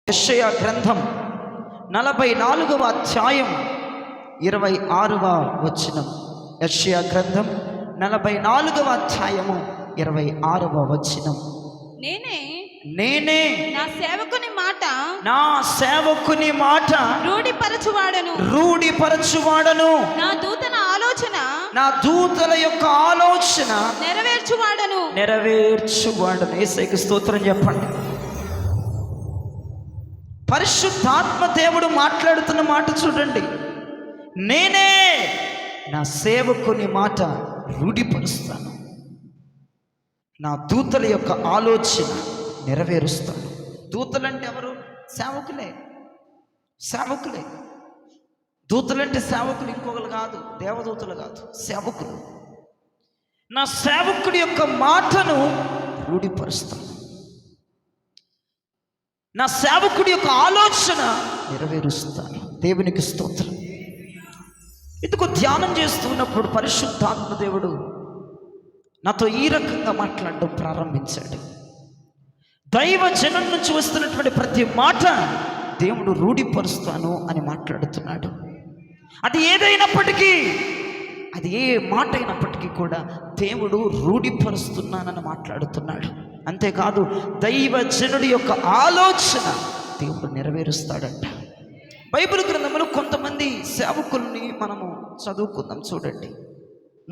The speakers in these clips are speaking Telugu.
యెషయా గ్రంథం 44వ అధ్యాయం 26వ వచనం. యెషయా గ్రంథం 44వ అధ్యాయము 26వ వచనం. నేనే నా సేవకుని మాట రూఢిపరచువాడను నా దూతల యొక్క ఆలోచన నెరవేర్చువాడను. యేసయ్యకు స్తోత్రం చెప్పండి. పరిశుద్ధాత్మ దేవుడు మాట్లాడుతున్న మాట చూడండి. నేనే నా సేవకుని మాట రూఢిపరుస్తాను, నా దూతల యొక్క ఆలోచన నెరవేరుస్తాను. దూతలంటే ఎవరు? సేవకులే. దూతలంటే సేవకులు, ఇంకొకరు కాదు, దేవదూతలు కాదు, సేవకులు. నా సేవకుడి యొక్క మాటను రూఢిపరుస్తాను, నా సేవకుడి యొక్క ఆలోచన నెరవేరుస్తాను. దేవునికి స్తోత్రం. ఇందుకు ధ్యానం చేస్తున్నప్పుడు పరిశుద్ధాత్మ దేవుడు నాతో ఈ రకంగా మాట్లాడడం ప్రారంభించాడు. దైవ జనం నుంచి వస్తున్నటువంటి ప్రతి మాట దేవుడు రూఢిపరుస్తాను అని మాట్లాడుతున్నాడు. అది ఏదైనప్పటికీ, అది ఏ మాట అయినప్పటికీ కూడా దేవుడు రూఢిపరుస్తున్నానని మాట్లాడుతున్నాడు. అంతేకాదు, దైవ జనుడి యొక్క ఆలోచన దేవుడు నెరవేరుస్తాడంట. బైబిల్ గ్రంథంలో కొంతమంది సేవకుల్ని మనము చదువుకుందాం. చూడండి,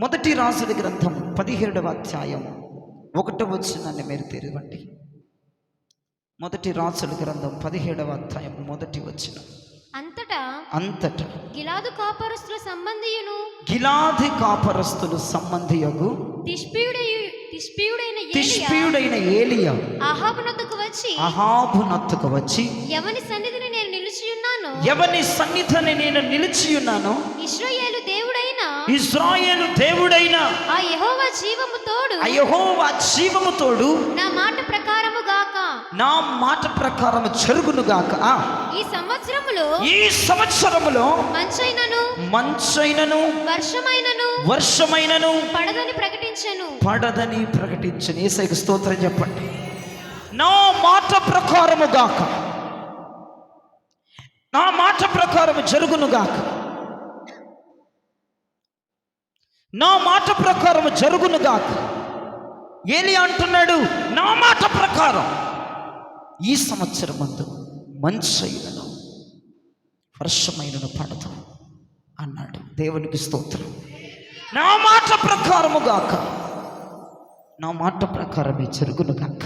మొదటి రాజుల గ్రంథం 17వ అధ్యాయం 1వ వచనాన్ని మీరు తెరవండి. మొదటి రాజుల గ్రంథం 17వ అధ్యాయం 1వ వచనం. అంతటా గిలాదు కాపరస్తులు సంబంధియగు తిష్బీయుడైన ఏలియా అహాబు నొద్దకు వచ్చి ఎవని సన్నిధిని నేను నిలిచి ఉన్నానో ఇశ్రాయేలు దేవుడైన ఆ యెహోవా జీవము తోడు నా మాట ప్రకారము జరుగును గాక. ఈ సంవత్సరములో మంచైనను వర్షమైనను పడదని ప్రకటించను. యేసయ్యకు స్తోత్రం చెప్పండి. నా మాట ప్రకారము గాక, నా మాట ప్రకారము జరుగును గాక, నా మాట ప్రకారము జరుగును గాక. ఏలియా అంటున్నాడు, నా మాట ప్రకారం ఈ సంవత్సరం మందు మంచైనను వర్షమైనను పడదు అన్నాడు. దేవునికి స్తోత్రం. నా మాట ప్రకారము గాక, నా మాట ప్రకారమే జరుగును గాక.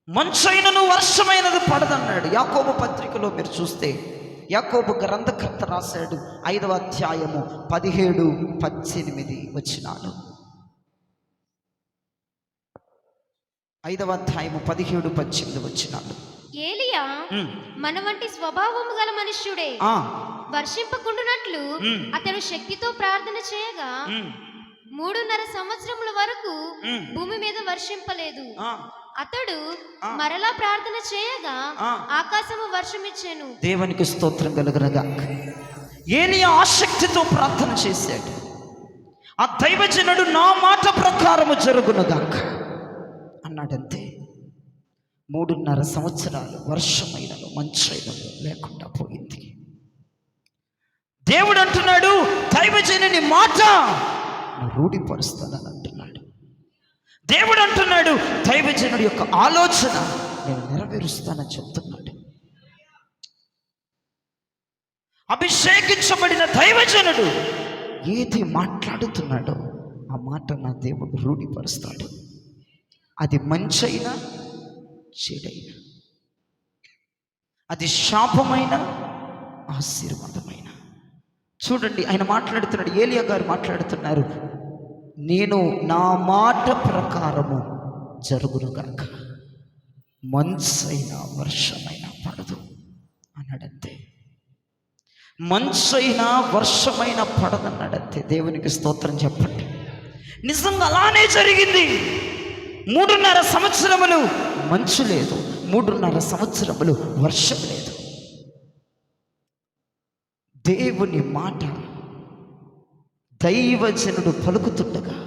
మంచైనను వర్షమైనది పడదన్నాడు. యాకోబు పత్రికలో మీరు చూస్తే యాకోబు గ్రంథకర్త రాశాడు 5వ అధ్యాయము 17-18 వచనాలు. 5వ అధ్యాయము 17-18 వచనాలు. ఏలియా మన వంటి స్వభావము గల మనుష్యుడే. వర్షింపకుండునట్లు అతడు శక్తితో ప్రార్థన చేయగా 3.5 సంవత్సరముల వరకు భూమి మీద వర్షింపలేదు. అతడు మరలా ప్రార్థన చేయగా ఆకాశము వర్షమిచ్చెను. దేవునికి స్తోత్రం కలుగునగాక. ఏలియా ఆసక్తితో ప్రార్థన చేశాడు. ఆ దైవజనుడు నా మాట ప్రకారము జరుగునుగాక అన్నాడంతే. 3.5 సంవత్సరాలు వర్షమైనను మంచైనను లేకుండా పోయింది. దేవుడు అంటున్నాడు, దైవజనుని మాట రూఢిపరుస్తానని అంటున్నాడు. దేవుడు అంటున్నాడు, దైవజనుడి యొక్క ఆలోచన నేను నెరవేరుస్తానని చెప్తున్నాడు. అభిషేకించబడిన దైవజనుడు ఏది మాట్లాడుతున్నాడో ఆ మాట నా దేవుడు రూఢిపరుస్తాడు. అది మంచైనా చెడైనా, అది శాపమైన ఆశీర్వాదమైన. చూడండి, ఆయన మాట్లాడుతున్నాడు, ఏలియా గారు మాట్లాడుతున్నారు, నేను నా మాట ప్రకారము జరుగునుగాక, మంచైనా వర్షమైనా పడదు అన్నాడంతే. మంచైనా వర్షమైనా పడదన్నాడంతే. దేవునికి స్తోత్రం చెప్పండి. నిజంగా అలానే జరిగింది. 3.5 సంవత్సరములు మంచు లేదు, 3.5 సంవత్సరములు వర్షం లేదు. దేవుని మాట దైవజనుడు పలుకుతుండగా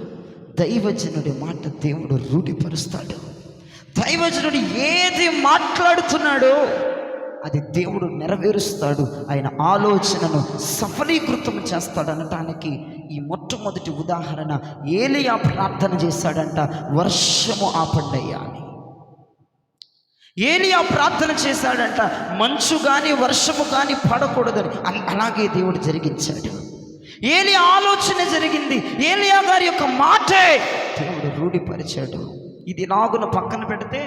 దైవజనుడి మాట దేవుడు రూఢిపరుస్తాడు. దైవజనుడు ఏది మాట్లాడుతున్నాడో అది దేవుడు నెరవేరుస్తాడు. ఆయన ఆలోచనను సఫలీకృతం చేస్తాడు అనటానికి ఈ మొట్టమొదటి ఉదాహరణ, ఏలియా ప్రార్థన చేశాడంట, వర్షము ఆపండయ్యా అని. ఏలియా ప్రార్థన చేశాడంట, మంచు కానీ వర్షము కానీ పడకూడదని. అలాగే దేవుడు జరిగించాడు. ఏలియా ఆలోచన జరిగింది, ఏలియా గారి యొక్క మాటే దేవుడు రూఢిపరిచాడు. ఇది నాగును పక్కన పెడితే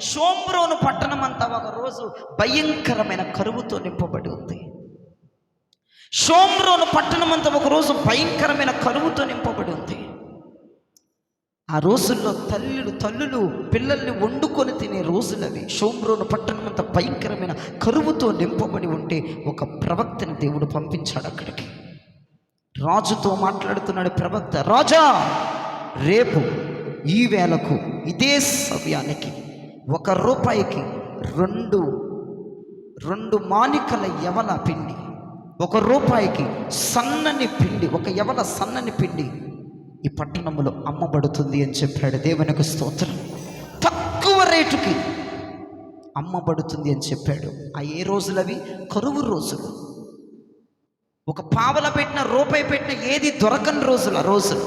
షోమ్రోను పట్టణం అంతా ఒక రోజు భయంకరమైన కరువుతో నింపబడి ఉంది. షోమ్రోను పట్టణం అంతా ఒక రోజు భయంకరమైన కరువుతో నింపబడి ఉంది. ఆ రోజుల్లో తల్లులు పిల్లల్ని వండుకొని తినే రోజులవి. షోమ్రోను పట్టణం అంతా భయంకరమైన కరువుతో నింపబడి ఉంటే ఒక ప్రవక్తని దేవుడు పంపించాడు అక్కడికి. రాజుతో మాట్లాడుతున్నాడు ప్రవక్త, రాజా రేపు ఈ వేళకు ఇదే సమయానికి ₹1 రెండు మానికల యవల పిండి, ₹1 సన్నని పిండి, ఒక యవల సన్నని పిండి ఈ పట్టణంలో అమ్మబడుతుంది అని చెప్పాడు. దేవునికి స్తోత్రం. తక్కువ రేటుకి అమ్మబడుతుంది అని చెప్పాడు. ఆ ఏ రోజులవి? కరువు రోజులు. ఒక పావల పెట్టిన ₹1 పెట్టిన ఏది దొరకని రోజులు ఆ రోజులు.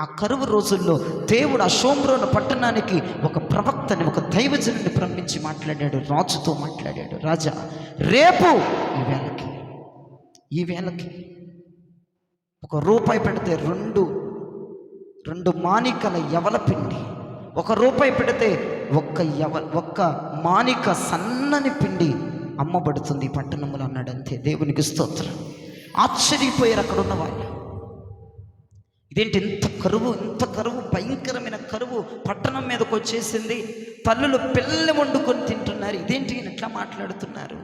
ఆ కరువు రోజుల్లో దేవుడు ఆ షోమ్రోను పట్టణానికి ఒక ప్రవక్తని, ఒక దైవజనుడిని పంపించి మాట్లాడాడు, రాజుతో మాట్లాడాడు. రాజా రేపు ఈ వేళకి ₹1 పెడితే రెండు మానికల యవల పిండి, ₹1 పెడితే ఒక్క మానిక సన్నని పిండి అమ్మబడుతుంది ఈ పట్టణంలో అన్నాడు. అంతే. దేవునికి స్తోత్రం. ఆశ్చర్యపోయారు అక్కడ ఉన్న వాళ్ళు. ఇదేంటి ఇంత కరువు, భయంకరమైన కరువు పట్టణం మీదకి వచ్చేసింది, తల్లులు పిల్లలు వండుకొని తింటున్నారు, ఇదేంటి ఎట్లా మాట్లాడుతున్నారు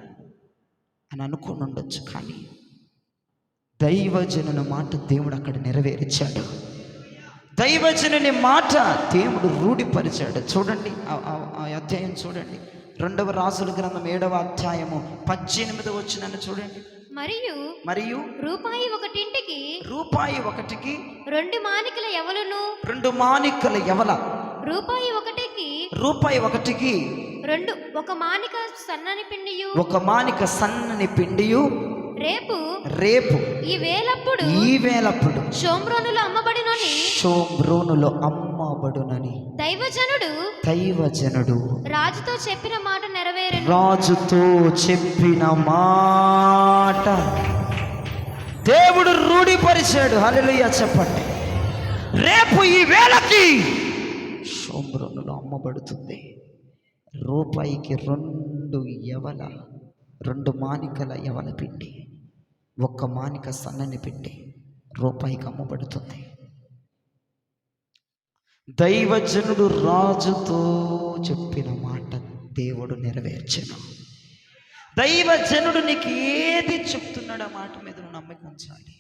అని అనుకుని ఉండొచ్చు. కానీ దైవజనుని మాట దేవుడు అక్కడ నెరవేర్చాడు. దైవజనుని మాట దేవుడు రూఢిపరిచాడు. చూడండి ఆ అధ్యాయం చూడండి, 2వ రాజుల గ్రంథం 7వ అధ్యాయము 18వ వచనాన్ని చూడండి. మరియు ₹1కి ₹2 మానికల యవలును, ₹2 మానికల యవల, ₹1కి ఒక మానిక సన్నని పిండియు, ఒక మానిక సన్నని పిండియు రేపు ఈ వేళప్పుడు షోమ్రోనులో అమ్మబడునని దైవజనుడు రాజుతో చెప్పిన మాట దేవుడు రూఢిపరిచాడు. హల్లెలూయా చెప్పండి. రేపు ఈ వేళకి షోమ్రోనులో అమ్మబడుతుంది. ₹1కి 2 మానికల యవల పిండి, 1 మానిక సన్నని పిండి ₹1కి అమ్మబడుతుంది. దైవజనుడు రాజుతో చెప్పిన మాట దేవుడు నెరవేర్చెను. దైవజనుడు నీకు ఏది చెప్తున్నాడు ఆ మాట మీద నువ్వు నమ్మకం ఉంచాలి.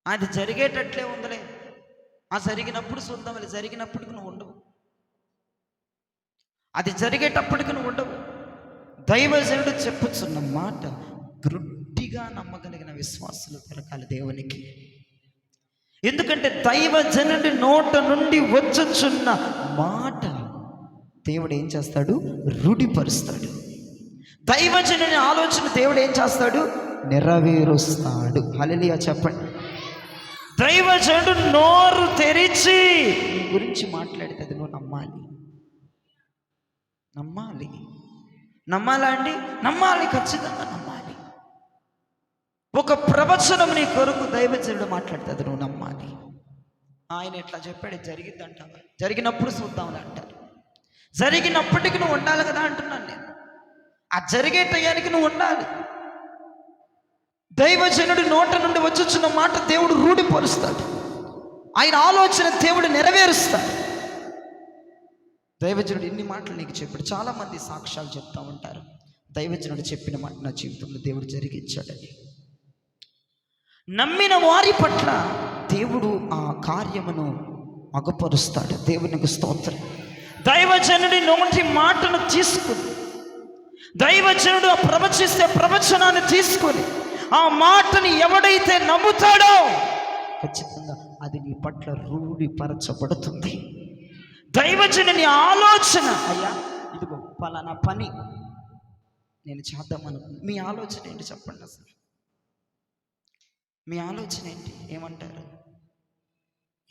అది జరిగేటట్లే ఉందలే, ఆ జరిగినప్పుడు చూద్దాం, అది జరిగినప్పటికి నువ్వు ఉండవు, అది జరిగేటప్పటికి నువ్వు ఉండవు. దైవజనుడు చెప్పుచున్న మాట గట్టిగా నమ్మగలిగిన విశ్వాసులు దొరకాలి దేవునికి. ఎందుకంటే దైవజనుడి నోట నుండి వచ్చుచున్న మాట దేవుడు ఏం చేస్తాడు? రూఢిపరుస్తాడు. దైవజనుని ఆలోచన దేవుడు ఏం చేస్తాడు? నెరవేరుస్తాడు. హల్లెలూయా చెప్పండి. దైవజనుడు నోరు తెరిచి నీ గురించి మాట్లాడితే అది నువ్వు నమ్మాలా అండి? నమ్మాలి, ఖచ్చితంగా నమ్మాలి. ఒక ప్రవచనం నీ కొరకు దైవజనుడు మాట్లాడితే అది నువ్వు నమ్మాలి. ఆయన ఎట్లా చెప్పాడు, జరిగిద్ది అంటావా? జరిగినప్పుడు చూద్దాంలే అంటారు. జరిగినప్పటికీ నువ్వు ఉండాలి కదా అంటున్నాను నేను. ఆ జరిగే టయానికి నువ్వు ఉండాలి. దైవజనుడి నోట నుండి వచ్చుచున్న మాట దేవుడు రూఢిపరుస్తాడు. ఆయన ఆలోచన దేవుడు నెరవేరుస్తాడు. దైవజనుడు ఎన్ని మాటలు నీకు చెప్పాడు. చాలామంది సాక్ష్యాలు చెప్తా ఉంటారు, దైవజనుడు చెప్పిన మాట నా జీవితంలో దేవుడు జరిగించాడని. నమ్మిన వారి పట్ల దేవుడు ఆ కార్యమును అగపరుస్తాడు. దేవునికి స్తోత్రం. దైవజనుడి నోటి మాటను తీసుకుని, దైవజనుడు ప్రవచిస్తే ప్రవచనాన్ని తీసుకొని ఆ మాటని ఎవడైతే నమ్ముతాడో ఖచ్చితంగా అది నీ పట్ల రూఢిపరచబడుతుంది. దైవజనుని ఆలోచన, అయ్యా ఇదిగో పలానా పని నేను చేద్దామనుకున్నాను, మీ ఆలోచన ఏంటి చెప్పండి అసలు? మీ ఆలోచన ఏంటి? ఏమంటారు?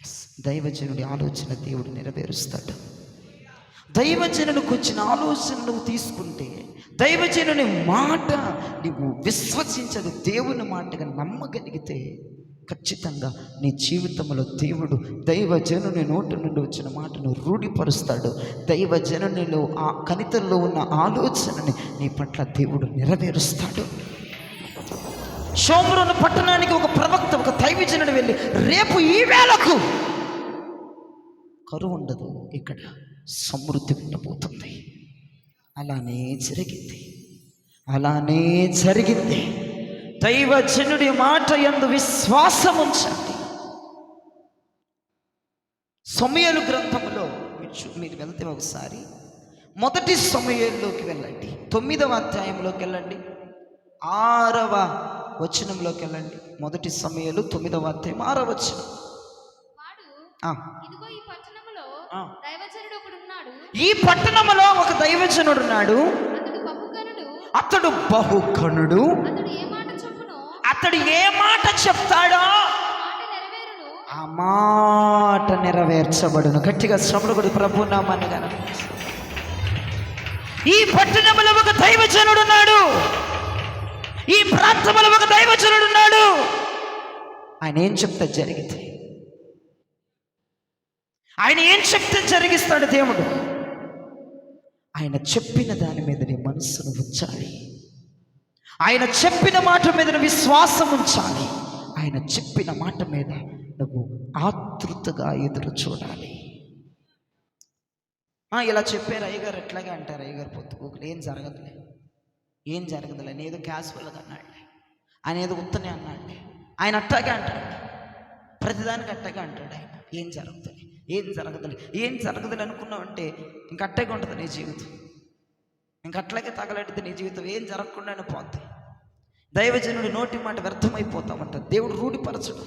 ఎస్, దైవజనుడి ఆలోచన దేవుడు నెరవేరుస్తాడు. దైవజనుడికి వచ్చిన ఆలోచన నువ్వు తీసుకుంటే, దైవజనుని మాట నువ్వు విశ్వసించదు, దేవుని మాటగా నమ్మగలిగితే ఖచ్చితంగా నీ జీవితంలో దేవుడు దైవజనుని నోటి నుండి వచ్చిన మాటను రూఢిపరుస్తాడు. దైవజనునిలో ఆ కనితల్లో ఉన్న ఆలోచనని నీ పట్ల దేవుడు నెరవేరుస్తాడు. షోమ్రోను పట్టణానికి ఒక ప్రవక్త, ఒక దైవజనుడు వెళ్ళి, రేపు ఈ వేళకు కరువు ఉండదు, ఇక్కడ సమృద్ధి ఉండబోతుంది. అలానే జరిగింది, అలానే జరిగింది. దైవజనుడి మాట యందు విశ్వాసం ఉంచండి. సమూయేలు గ్రంథములో మీరు వెళ్తే ఒకసారి మొదటి సమూయేలులోకి వెళ్ళండి, 9వ అధ్యాయంలోకి వెళ్ళండి, 6వ వచనంలోకి వెళ్ళండి. మొదటి సమూయేలు 9వ అధ్యాయం 6వ వచనం. ఇదిగో ఈ పట్టణములో దైవజనుడు ఒకడున్నాడు. ఈ పట్టణములో ఒక దైవజనుడు ఉన్నాడు, అతడు బహుకనుడు. అతడు ఏ మాట చెప్తాడో ఆ మాట నెరవేర్చబడును. గట్టిగా శ్రమలు కూడా ప్రభు నామాన్ని గాను. ఈ పట్టణములో ఒక దైవజనుడు ఉన్నాడు, ఈ ప్రాంతంలో ఒక దైవజనుడు ఉన్నాడు. ఆయన ఏం చెప్తే జరిగింది, ఆయన ఏం చెప్తే జరిగిస్తాడు దేవుడు. ఆయన చెప్పిన దాని మీద నీ మనస్సును ఉంచాలి, ఆయన చెప్పిన మాట మీద విశ్వాసం ఉంచాలి, ఆయన చెప్పిన మాట మీద నువ్వు ఆతృతగా ఎదురు చూడాలి. ఇలా చెప్పారు అయ్యగారు, ఎట్లాగా అంటారు అయ్యగారు పొద్దుకోకలు, ఏం జరగదులే, ఏం జరగదులే, నేను ఏదో క్యాజువల్గా అన్నాడు, ఆయన ఏదో ఉత్తనే అన్నాడు, ఆయన అట్టాగే అంటాడు, ప్రతిదానికి అట్టగా అంటాడు ఆయన. ఏం జరుగుతుంది, ఏం జరగదులే, ఏం జరగదులే అనుకున్నావంటే ఇంక అట్టగా ఉంటుంది నీ జీవితం, ఇంక అట్లాగే తగలడితే నీ జీవితం ఏం జరగకుండానే పోద్ది. దైవజనుడి నోటి మాట వ్యర్థమైపోతామంట. దేవుడు రూఢిపరచడు.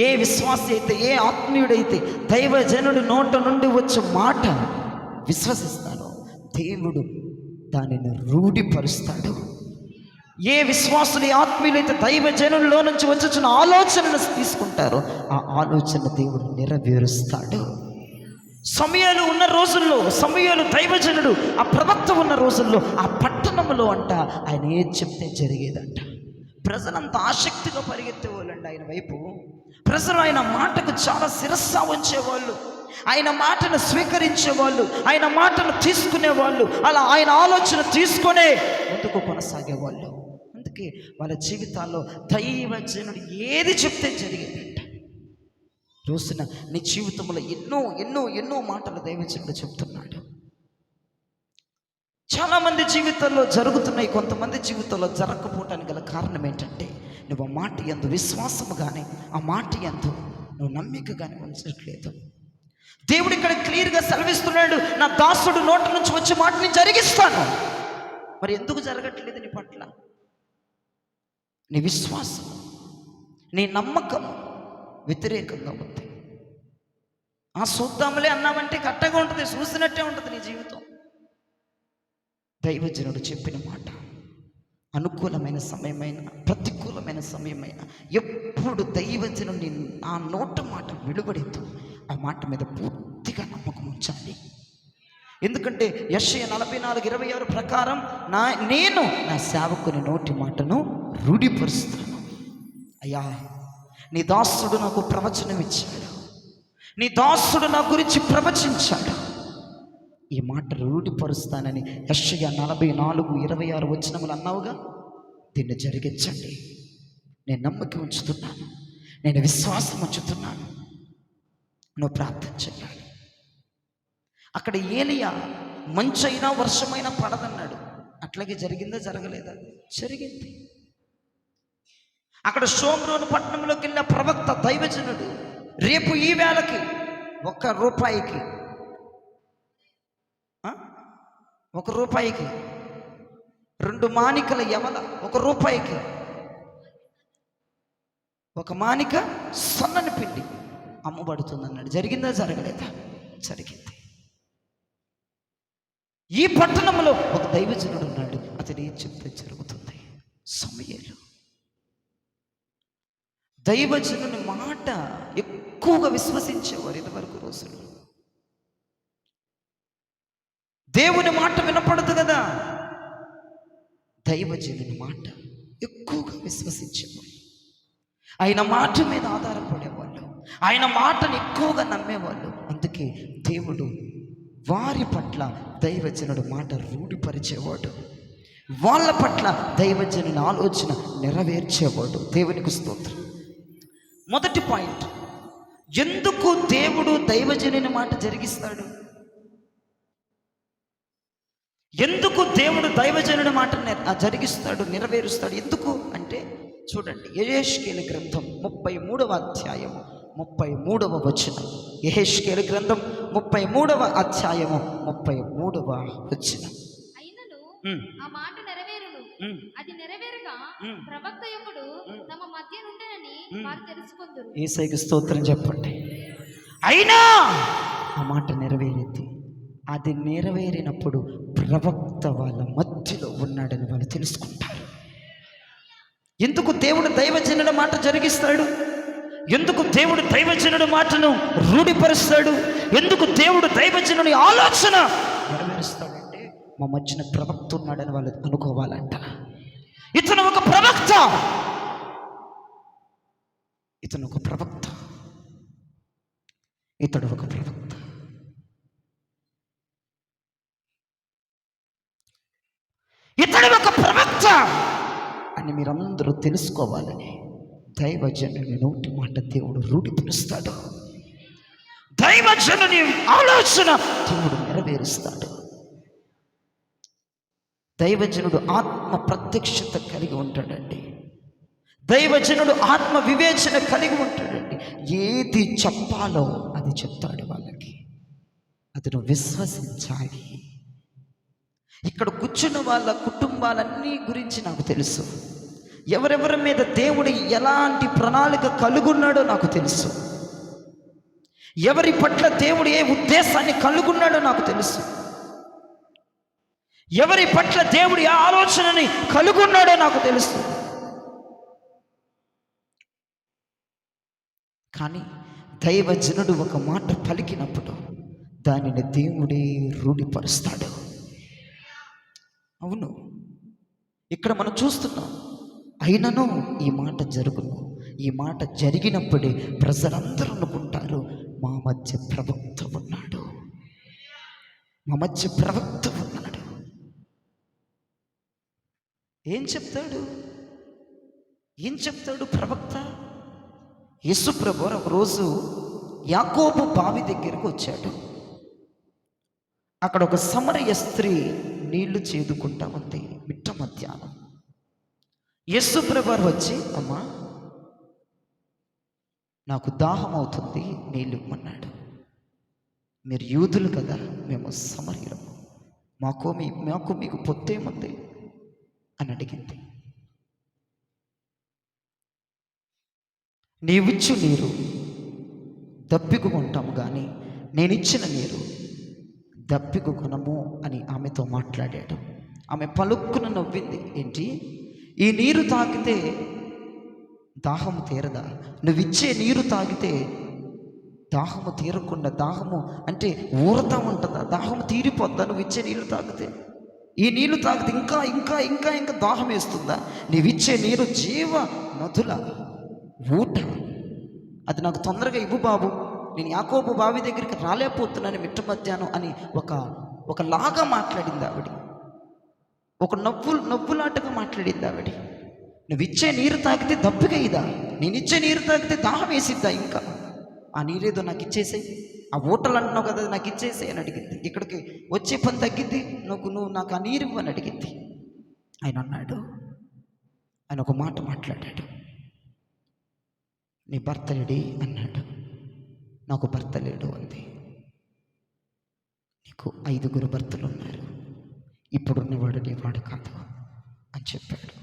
ఏ విశ్వాసి అయితే, ఏ ఆత్మీయుడైతే దైవజనుడి నోట నుండి వచ్చే మాట విశ్వసిస్తాడో దేవుడు దానిని రూఢిపరుస్తాడు. ఏ విశ్వాసుని ఆత్మీయులైతే దైవజనుల్లో నుంచి వచ్చుచున్న ఆలోచనను తీసుకుంటారో ఆ ఆలోచన దేవుడు నెరవేరుస్తాడు. సమూయేలు ఉన్న రోజుల్లో, సమూయేలు దైవజనుడు, ఆ ప్రవక్త ఉన్న రోజుల్లో ఆ పట్టణంలో అంట ఆయన ఏది చెప్తే జరిగేదంట. ప్రజలంతా ఆసక్తిగా పరిగెత్తేవాళ్ళండి ఆయన వైపు. ప్రజలు ఆయన మాటకు చాలా శిరస్సు ఉంచేవాళ్ళు, ఆయన మాటను స్వీకరించేవాళ్ళు, ఆయన మాటను తీసుకునేవాళ్ళు, అలా ఆయన ఆలోచన తీసుకునే ముందుకు కొనసాగేవాళ్ళు. అందుకే వాళ్ళ జీవితాల్లో దైవజనుడు ఏది చెప్తే జరిగేదంట. రోజున నీ జీవితంలో ఎన్నో ఎన్నో ఎన్నో మాటలు దైవజనుడు చెప్తున్నాడు. చాలామంది జీవితాల్లో జరుగుతున్నాయి, కొంతమంది జీవితంలో జరగకపోవటానికి గల కారణం ఏంటంటే నువ్వు ఆ మాట యందు విశ్వాసము కానీ, ఆ మాట యందు నువ్వు నమ్మిక కానీ ఉంచట్లేదు. దేవుడు ఇక్కడ క్లియర్గా సెలవిస్తున్నాడు, నా దాసుడు నోటి నుంచి వచ్చే మాటని జరిగిస్తాను. మరి ఎందుకు జరగట్లేదు నీ పట్ల? నీ విశ్వాసం, నీ నమ్మకం వ్యతిరేకంగా ఉంది. చూద్దాములే అన్నామంటే కట్టగా ఉంటుంది, చూసినట్టే ఉంటుంది నీ జీవితం. దైవజనుడు చెప్పిన మాట అనుకూలమైన సమయమైన ప్రతికూలమైన సమయమైన ఎప్పుడు దైవజనుడి ఆ నోట మాట వెలువడిందో ఆ మాట మీద పూర్తిగా నమ్మకం ఉంచాలి. ఎందుకంటే యెషయా 44:26 ప్రకారం నేను నా సేవకుని నోటి మాటను రూఢిపరుస్తాను. అయ్యా, నీ దాసుడు నాకు ప్రవచనం ఇచ్చాడు, నీ దాసుడు నా గురించి ప్రవచించాడు, ఈ మాట రూఢిపరుస్తానని యెషయా 44:26 వచనములు అన్నావుగా. దీన్ని జరిగించండి. నేను నమ్మకం ఉంచుతున్నాను, నేను విశ్వాసం ఉంచుతున్నాను. నువ్వు ప్రార్థన చేయాలి. అక్కడ ఏలియా మంచైనా వర్షమైనా పడదన్నాడు. అట్లాగే జరిగిందా జరగలేదా? జరిగింది. అక్కడ షోమ్రోను పట్టణంలోకి వెళ్ళిన ప్రవక్త దైవజనుడు రేపు ఈ వేళకి ₹1 ₹1 2 మాణికల యవల ₹1 1 మాణిక సన్నని పిండి అమ్మబడుతుంది అన్నాడు. జరిగిందా జరగలేదా? జరిగింది. ఈ పట్టణంలో ఒక దైవజనుడు ఉన్నాడు. అతడు ఏం చెప్తే జరుగుతుంది. సమూయేలు దైవజనుని మాట ఎక్కువగా విశ్వసించేవారు ఇదివరకు రోజుల్లో. దేవుని మాట వినపడదు కదా, దైవజనుని మాట ఎక్కువగా విశ్వసించేవాళ్ళు. ఆయన మాట మీద ఆధారపడేవాళ్ళు, ఆయన మాటను ఎక్కువగా నమ్మేవాళ్ళు. అందుకే దేవుడు వారి పట్ల దైవజనుడు మాట రూఢిపరిచేవాడు, వాళ్ళ పట్ల దైవజనుని ఆలోచన నెరవేర్చేవాడు. దేవునికి స్తోత్రం. మొదటి పాయింట్, ఎందుకు దేవుడు దైవజనుని మాట జరిగిస్తాడు? ఎందుకు దేవుడు దైవజనుడి మాట జరిగిస్తాడు, నెరవేరుస్తాడు? ఎందుకు అంటే చూడండి, యెహెజ్కేలు గ్రంథం 33వ అధ్యాయము 33వ వచనం. యెహెజ్కేలు గ్రంథం 33వ అధ్యాయము 33వ వచనం. అయినను ఆ మాట నెరవేరును, అది నెరవేరగా ప్రవక్త యొక్కడు తమ మధ్య నుండెనని వారు తెలుసుకొందురు. యేసయ్యకు స్తోత్రం చెప్పండి. అయినా ఆ మాట నెరవేరింది. అది నెరవేరినప్పుడు ప్రవక్త వాళ్ళ మధ్యలో ఉన్నాడని వాళ్ళు తెలుసుకుంటారు. ఎందుకు దేవుడు దైవజనుడి మాట జరిగిస్తాడు? ఎందుకు దేవుడు దైవజనుడి మాటను రూఢిపరుస్తాడు? ఎందుకు దేవుడు దైవజనుని ఆలోచన నెరవేరుస్తాడంటే మా మధ్యన ప్రవక్త ఉన్నాడని వాళ్ళు అనుకోవాలంట. ఇతను ఒక ప్రవక్త, ఇతను ఒక ప్రవక్త, ఇతడు ఒక ప్రవక్త. ఇతడు ఒక ప్రవక్త అని మీరందరూ తెలుసుకోవాలని దైవజనుని నోటి మాట దేవుడు రూఢిపరుస్తాడు. దైవజనుని ఆలోచన దేవుడు నెరవేరుస్తాడు. దైవజనుడు ఆత్మ ప్రత్యక్షత కలిగి ఉంటాడండి. దైవజనుడు ఆత్మ వివేచన కలిగి ఉంటాడండి. ఏది చెప్పాలో అది చెప్తాడు వాళ్ళకి. అది నువ్వు విశ్వసించాలి. ఇక్కడ కూర్చున్న వాళ్ళ కుటుంబాలన్నీ గురించి నాకు తెలుసు. ఎవరెవరి మీద దేవుడు ఎలాంటి ప్రణాళిక కలుగున్నాడో నాకు తెలుసు. ఎవరి పట్ల దేవుడు ఏ ఉద్దేశాన్ని కలుగున్నాడో నాకు తెలుసు. ఎవరి పట్ల దేవుడు ఏ ఆలోచనని కలుగున్నాడో నాకు తెలుసు. కానీ దైవజనుడు ఒక మాట పలికినప్పుడు దానిని దేవుడే రూఢిపరుస్తాడు. అవును, ఇక్కడ మనం చూస్తున్నాం. అయినను ఈ మాట జరుగును. ఈ మాట జరిగినప్పుడే ప్రజలందరూ అనుకుంటారు మా మధ్య ప్రవక్త ఉన్నాడు, మా మధ్య ప్రవక్త ఉన్నాడు. ఏం చెప్తాడు? ఏం చెప్తాడు ప్రవక్త? యేసు ప్రభువు ఒకరోజు యాకోబు బావి దగ్గరకు వచ్చాడు. అక్కడ ఒక సమరయ స్త్రీ నీళ్లు చేదుకుంటా ఉంది మిట్ట మధ్యాహ్నం. యేసు ప్రభువు వచ్చి, అమ్మా నాకు దాహం అవుతుంది, నీళ్ళు ఇమ్మన్నాడు. మీరు యూదులు కదా, మేము సమరయులము, మాకు మీకు పొత్తేముంది అని అడిగింది. నీవిచ్చు నీరు దప్పికు కొంటాము కానీ నేనిచ్చిన నీరు దప్పికు కొనము అని ఆమెతో మాట్లాడాడు. ఆమె పలుక్కున నవ్వింది. ఏంటి, ఈ నీరు తాగితే దాహము తీరదా? నువ్విచ్చే నీరు తాగితే దాహము తీరకుండా, దాహము అంటే ఊరతా ఉంటుందా? దాహము తీరిపోద్దా నువ్వు ఇచ్చే నీళ్ళు తాగితే? ఈ నీళ్ళు తాగితే ఇంకా ఇంకా ఇంకా ఇంకా దాహం వేస్తుందా? నీవిచ్చే నీరు జీవ నదుల ఊట, అది నాకు తొందరగా ఇవ్వు బాబు, నేను యాకోబు బావి దగ్గరికి రాలేకపోతున్నాను మిట్ట మధ్యాహ్నం అని ఒక లాగా మాట్లాడింది ఆవిడ. ఒక నవ్వులాటగా మాట్లాడింది ఆవిడ. నువ్వు ఇచ్చే నీరు తాగితే దప్పిగా ఇదా? నేను ఇచ్చే నీరు తాగితే దాహం వేసిద్దా? ఇంకా ఆ నీరేదో నాకు ఇచ్చేసాయి, ఆ ఓటలు అంటున్నావు కదా నాకు ఇచ్చేసాయి అని అడిగింది. ఇక్కడికి వచ్చే పని తగ్గింది, నువ్వు నాకు ఆ నీరు ఇవ్వని అడిగింది. ఆయన అన్నాడు, ఆయన ఒక మాట మాట్లాడాడు. నీ భర్త లేడి అన్నాడు. నాకు భర్త లేడు అంది. నీకు 5 భర్తలు ఉన్నారు, ఇప్పుడున్నవాడు నీవాడు కాదు అని చెప్పాడు.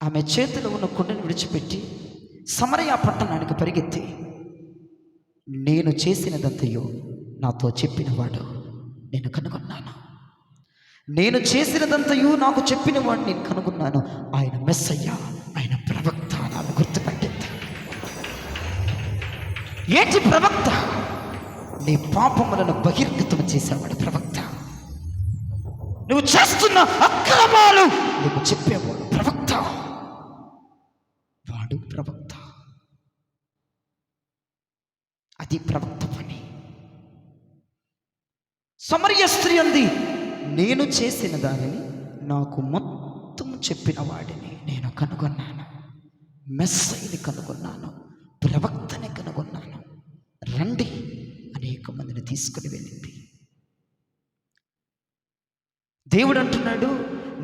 ఆమె చేతిలో ఉన్న కుండను విడిచిపెట్టి సమరయ పట్టణానికి పరిగెత్తి నేను చేసినదంతయు నాతో చెప్పినవాడు నేను కనుగొన్నాను. నేను చేసినదంతయు నాకు చెప్పినవాడు నేను కనుగొన్నాను. ఆయన మెస్సయ్య, ఆయన ప్రవక్త. నాకు గుర్తుపట్టింది. ఏంటి ప్రవక్త? నీ పాపములను బహిర్గతం చేసేవాడు ప్రవక్త. నువ్వు చేస్తున్న అక్రమాలు నీకు చెప్పేవాడు ప్రవక్త. వాడు ప్రవక్త. అది ప్రవక్త పని. సమరయ స్త్రీ అంది, నేను చేసిన దానిని నాకు మొత్తం చెప్పిన వాడిని నేను కనుగొన్నాను. మెస్సయ్యని కనుగొన్నాను, ప్రవక్తని కనుగొన్నాను. రండి, అనేక మందిని తీసుకుని వెళ్ళింది. దేవుడు అంటున్నాడు,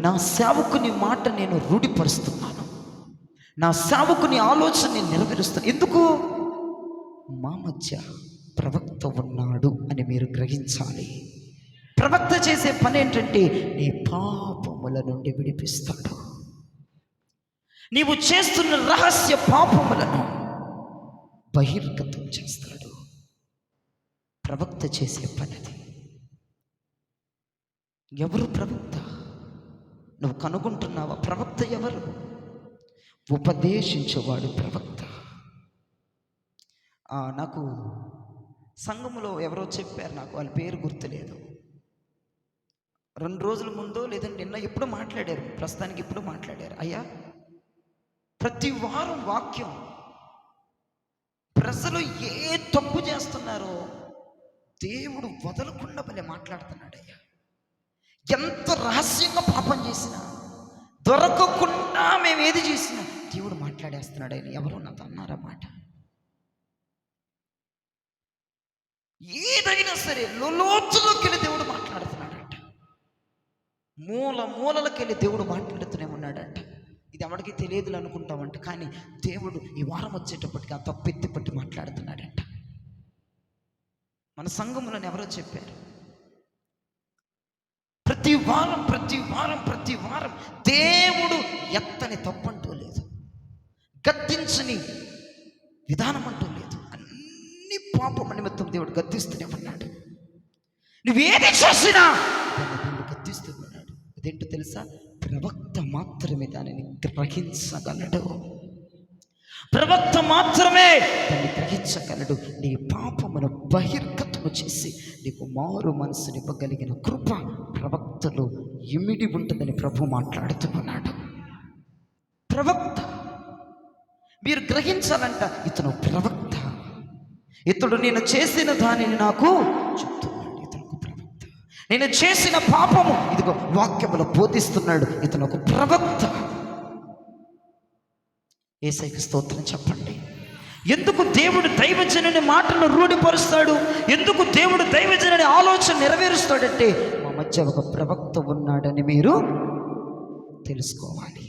నా సేవకుని మాట నేను రూఢిపరుస్తున్నాను, నా సేవకుని ఆలోచన నేను నెరవేరుస్తాను. ఎందుకు? మా మధ్య ప్రవక్త ఉన్నాడు అని మీరు గ్రహించాలి. ప్రవక్త చేసే పని ఏంటంటే నీ పాపముల నుండి విడిపిస్తాడు. నీవు చేస్తున్న రహస్య పాపములను బహిర్గతం చేస్తాడు. ప్రవక్త చేసే పనిది. ఎవరు ప్రవక్త? నువ్వు కనుగొంటున్నావా? ప్రవక్త ఎవరు? ఉపదేశించేవాడు ప్రవక్త. నాకు సంఘములో ఎవరో చెప్పారు, నాకు వాళ్ళ పేరు గుర్తులేదు. 2 రోజుల ముందో లేదంటే నిన్న ఎప్పుడు మాట్లాడారు, ప్రస్తుతానికి ఇప్పుడు మాట్లాడారు. అయ్యా, ప్రతి వారం వాక్యం ప్రజలు ఏ తప్పు చేస్తున్నారో దేవుడు వదలకుండా భలే మాట్లాడుతున్నాడు. అయ్యా, ఎంత రహస్యంగా పాపం చేసినా దొరకకుండా మేము ఏది చేసినా దేవుడు మాట్లాడేస్తున్నాడు. ఆయన ఎవరు నాతో అన్నారా మాట? ఏదైనా సరే లోతులోకి వెళ్ళి దేవుడు మాట్లాడుతున్నాడంట. మూలలకు వెళ్ళి దేవుడు మాట్లాడుతూనే ఉన్నాడంట. ఇది ఎవరికి తెలియదు అనుకుంటామంట, కానీ దేవుడు ఈ వారం వచ్చేటప్పటికి ఆ తప్పెత్తి పట్టి మాట్లాడుతున్నాడంట. మన సంఘంలో ఎవరో చెప్పారు, ప్రతి వారం దేవుడు ఎత్తని తప్పంటూ లేదు, గద్దించని విధానం అంటూ లేదు. అన్ని పాపం నిమిత్తం దేవుడు గద్దిస్తూనే ఉన్నాడు. నువ్వేది చేసినా దేవుడు గద్దిస్తూ ఉన్నాడు. అదేంటో తెలుసా? ప్రవక్త మాత్రమే దానిని గ్రహించగలడు. ప్రవక్త మాత్రమే దాన్ని గ్రహించగలడు. నీ పాపమును బహిర్గతము చేసి నీకు మారు మనసుని ఇవ్వగలిగిన కృప ప్రవక్తలో ఇమిడి ఉంటుందని ప్రభు మాట్లాడుతున్నాడు. ప్రవక్త మీరు గ్రహించాలంట, ఇతను ప్రవక్త, ఇతడు నేను చేసిన దానిని నాకు చెప్తున్నాడు, ఇతను ప్రవక్త. నేను చేసిన పాపము ఇదిగో వాక్యములో బోధిస్తున్నాడు, ఇతను ఒక ప్రవక్త. యేసయ్యకి స్తోత్రం చెప్పండి. ఎందుకు దేవుడు దైవజనుని మాటలను రూఢిపరుస్తాడు? ఎందుకు దేవుడు దైవజనుని ఆలోచన నెరవేరుస్తాడంటే మా మధ్య ఒక ప్రవక్త ఉన్నాడని మీరు తెలుసుకోవాలి.